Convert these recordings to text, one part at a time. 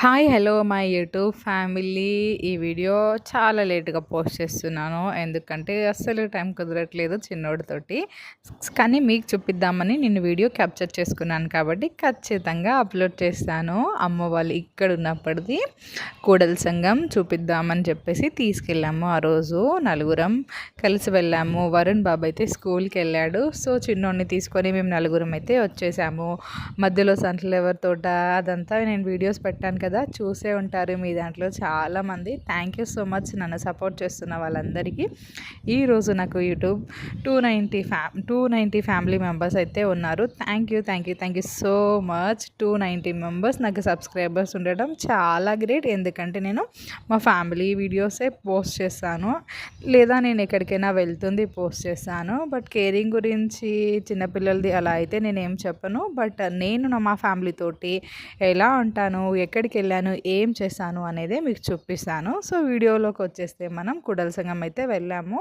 Hi hello my YouTube family. ఈ video చాలా లేట్గా పోస్ట్ చేస్తున్నాను, ఎందుకంటే అస్సలు టైం కుదరట్లేదు చిన్నోడితోటి. కానీ మీకు చూపిద్దామని నేను వీడియో క్యాప్చర్ చేసుకున్నాను కాబట్టి ఖచ్చితంగా అప్లోడ్ చేస్తాను. అమ్మ వాళ్ళు ఇక్కడ ఉన్నప్పటిది కూడల సంఘం చూపిద్దామని చెప్పేసి తీసుకెళ్ళాము. ఆ రోజు నలుగురం కలిసి వెళ్ళాము. వరుణ్ బాబు అయితే స్కూల్కి వెళ్ళాడు. సో చిన్నోడిని తీసుకొని మేము నలుగురం అయితే వచ్చేసాము. మధ్యలో సన్ఫ్లవర్ తోట అదంతా నేను వీడియోస్ పెట్టాను కదా, చూసే ఉంటారు మీ దాంట్లో చాలామంది. థ్యాంక్ యూ సో మచ్ నన్ను సపోర్ట్ చేస్తున్న వాళ్ళందరికీ. ఈరోజు నాకు యూట్యూబ్ 290 ఫ్యామిలీ మెంబర్స్ అయితే ఉన్నారు. Thank you so much. 290 members నాకు సబ్స్క్రైబర్స్ ఉండడం చాలా గ్రేట్. ఎందుకంటే నేను మా ఫ్యామిలీ వీడియోసే పోస్ట్ చేస్తాను, లేదా నేను ఎక్కడికైనా వెళ్తుంది పోస్ట్ చేస్తాను. బట్ కేరింగ్ గురించి చిన్నపిల్లలది అలా అయితే నేనేం చెప్పను. బట్ నేను మా ఫ్యామిలీ తోటి ఎలా ఉంటాను, ఎక్కడికి వెళ్ళాను, ఏం చేశాను అనేదే మీకు చూపిస్తాను. సో వీడియోలోకి వచ్చేస్తే మనం కూడల సంఘం అయితే వెళ్ళాము.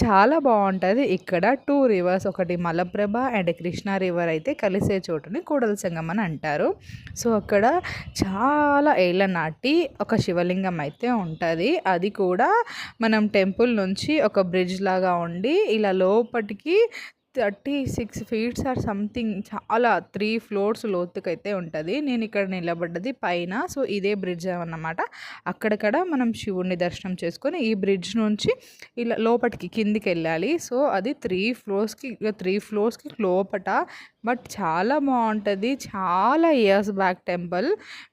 చాలా బాగుంటుంది ఇక్కడ. 2 రివర్స్, ఒకటి మలప్రభ అండ్ కృష్ణా రివర్ అయితే కలిసే చోటుని కూడల సంఘం అని అంటారు. సో అక్కడ చాలా ఏళ్ళ నాటి ఒక శివలింగం అయితే ఉంటుంది. అది కూడా మనం టెంపుల్ నుంచి ఒక బ్రిడ్జ్ లాగా ఉండి ఇలా లోపటికి 36 ఫీట్స్ ఆర్ సంథింగ్, చాలా 3 ఫ్లోర్స్ లోతుకైతే ఉంటుంది. నేను ఇక్కడ నిలబడ్డది పైన. సో ఇదే బ్రిడ్జ్ అన్నమాట. అక్కడక్కడ మనం శివుణ్ణి దర్శనం చేసుకొని ఈ బ్రిడ్జ్ నుంచి ఇలా లోపలికి కిందికి వెళ్ళాలి. సో అది 3 ఫ్లోర్స్కి లోపట. బట్ చాలా బాగుంటుంది. చాలా ఇయర్స్ బ్యాక్ టెంపుల్.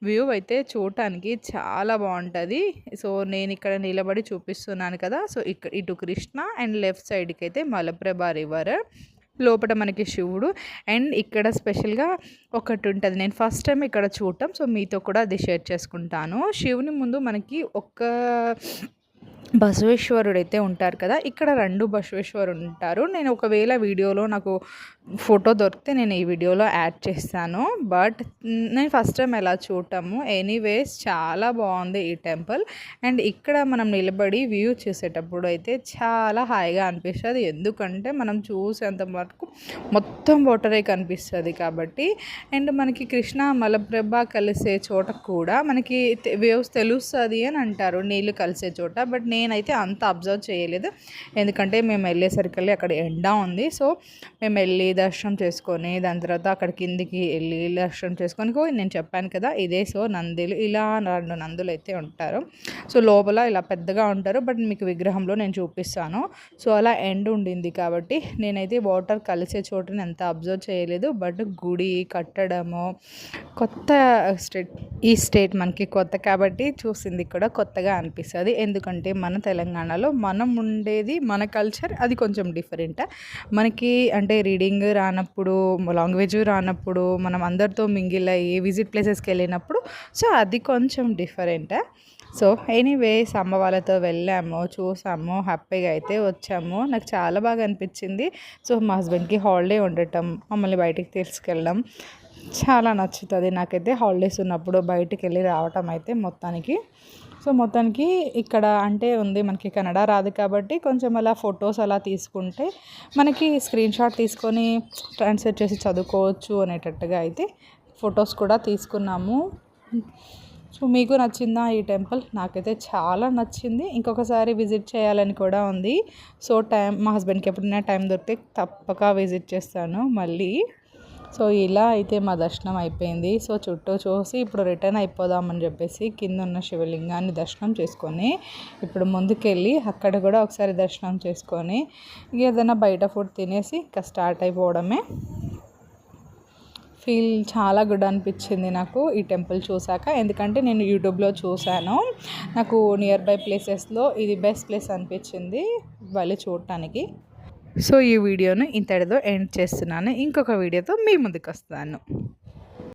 వ్యూ అయితే చూడటానికి చాలా బాగుంటుంది. సో నేను ఇక్కడ నిలబడి చూపిస్తున్నాను కదా. సో ఇక్కడ ఇటు కృష్ణ అండ్ లెఫ్ట్ సైడ్కి అయితే మలప్రభ రివర్. లోపల మనకి శివుడు. అండ్ ఇక్కడ స్పెషల్గా ఒకటి ఉంటుంది, నేను ఫస్ట్ టైం ఇక్కడ చూడటం. సో మీతో కూడా అది షేర్ చేసుకుంటాను. శివుని ముందు మనకి ఒక బసవేశ్వరుడు అయితే ఉంటారు కదా, ఇక్కడ 2 బసవేశ్వరుడు ఉంటారు. నేను ఒకవేళ వీడియోలో నాకు ఫోటో దొరికితే నేను ఈ వీడియోలో యాడ్ చేస్తాను. బట్ నేను ఫస్ట్ టైం ఎలా చూడటము. ఎనీవేస్ చాలా బాగుంది ఈ టెంపుల్. అండ్ ఇక్కడ మనం నిలబడి వ్యూ చూసేటప్పుడు అయితే చాలా హాయిగా అనిపిస్తుంది. ఎందుకంటే మనం చూసేంత వరకు మొత్తం వాటరే కనిపిస్తుంది కాబట్టి. అండ్ మనకి కృష్ణ మలప్రభ కలిసే చోట కూడా మనకి వేవ్స్ తెలుస్తుంది అని అంటారు, నీళ్ళు కలిసే చోట. బట్ నేనైతే అంత అబ్జర్వ్ చేయలేదు, ఎందుకంటే మేము వెళ్ళేసరికి అక్కడ ఎండ ఉంది. సో మేము వెళ్ళి దర్శనం చేసుకొని దాని తర్వాత అక్కడ కిందికి వెళ్ళి దర్శనం చేసుకొని నేను చెప్పాను కదా ఇదే. సో నందులు, ఇలా 2 నందులు అయితే ఉంటారు. సో లోపల ఇలా పెద్దగా ఉంటారు. బట్ మీకు విగ్రహంలో నేను చూపిస్తాను. సో అలా ఎండ్ ఉండింది కాబట్టి నేనైతే వాటర్ కలిసే చోటుని ఎంత అబ్జర్వ్ చేయలేదు. బట్ గుడి కట్టడము కొత్త స్టేట్, ఈ స్టేట్ మనకి కొత్త కాబట్టి చూసింది కూడా కొత్తగా అనిపిస్తుంది. ఎందుకంటే మన తెలంగాణలో మనం ఉండేది, మన కల్చర్ అది కొంచెం డిఫరెంట్. మనకి అంటే రీడింగ్ రానప్పుడు, లాంగ్వేజ్ రానప్పుడు, మనం అందరితో మింగిల్ అయ్యి విజిట్ ప్లేసెస్కి వెళ్ళినప్పుడు సో అది కొంచెం డిఫరెంట్. సో ఎనీవేస్ అమ్మ వాళ్ళతో వెళ్ళాము, చూసాము, హ్యాపీగా అయితే వచ్చాము. నాకు చాలా బాగా అనిపించింది. సో మా హస్బెండ్కి హాలిడే ఉండటం, మమ్మల్ని బయటికి తీసుకెళ్ళడం చాలా నచ్చుతుంది నాకైతే. హాలిడేస్ ఉన్నప్పుడు బయటికి వెళ్ళి రావటం అయితే మొత్తానికి. సో మొత్తానికి ఇక్కడ అంటే ఉంది, మనకి కన్నడ రాదు కాబట్టి కొంచెం అలా ఫొటోస్ అలా తీసుకుంటే మనకి స్క్రీన్ షాట్ తీసుకొని ట్రాన్స్లేట్ చేసి చదువుకోవచ్చు అనేటట్టుగా అయితే ఫొటోస్ కూడా తీసుకున్నాము. సో మీకు నచ్చిందా ఈ టెంపుల్? నాకైతే చాలా నచ్చింది. ఇంకొకసారి విజిట్ చేయాలని కూడా ఉంది. సో మా హస్బెండ్కి ఎప్పుడైనా టైం దొరికితే తప్పక విజిట్ చేస్తాను మళ్ళీ. సో ఇలా అయితే మా దర్శనం అయిపోయింది. సో చుట్టూ చూసి ఇప్పుడు రిటర్న్ అయిపోదామని చెప్పేసి కింద ఉన్న శివలింగాన్ని దర్శనం చేసుకొని ఇప్పుడు ముందుకెళ్ళి అక్కడ కూడా ఒకసారి దర్శనం చేసుకొని ఏదైనా బయట ఫుడ్ తినేసి ఇంకా స్టార్ట్ అయిపోవడమే. ఫీల్ చాలా గుడ్ అనిపించింది నాకు ఈ టెంపుల్ చూసాక. ఎందుకంటే నేను యూట్యూబ్లో చూశాను, నాకు నియర్ బై ప్లేసెస్లో ఇది బెస్ట్ ప్లేస్ అనిపించింది వెళ్ళి చూడటానికి. సో ఈ వీడియోను ఇంతటితో ఎండ్ చేస్తున్నాను. ఇంకొక వీడియోతో మీ ముందుకు వస్తాను.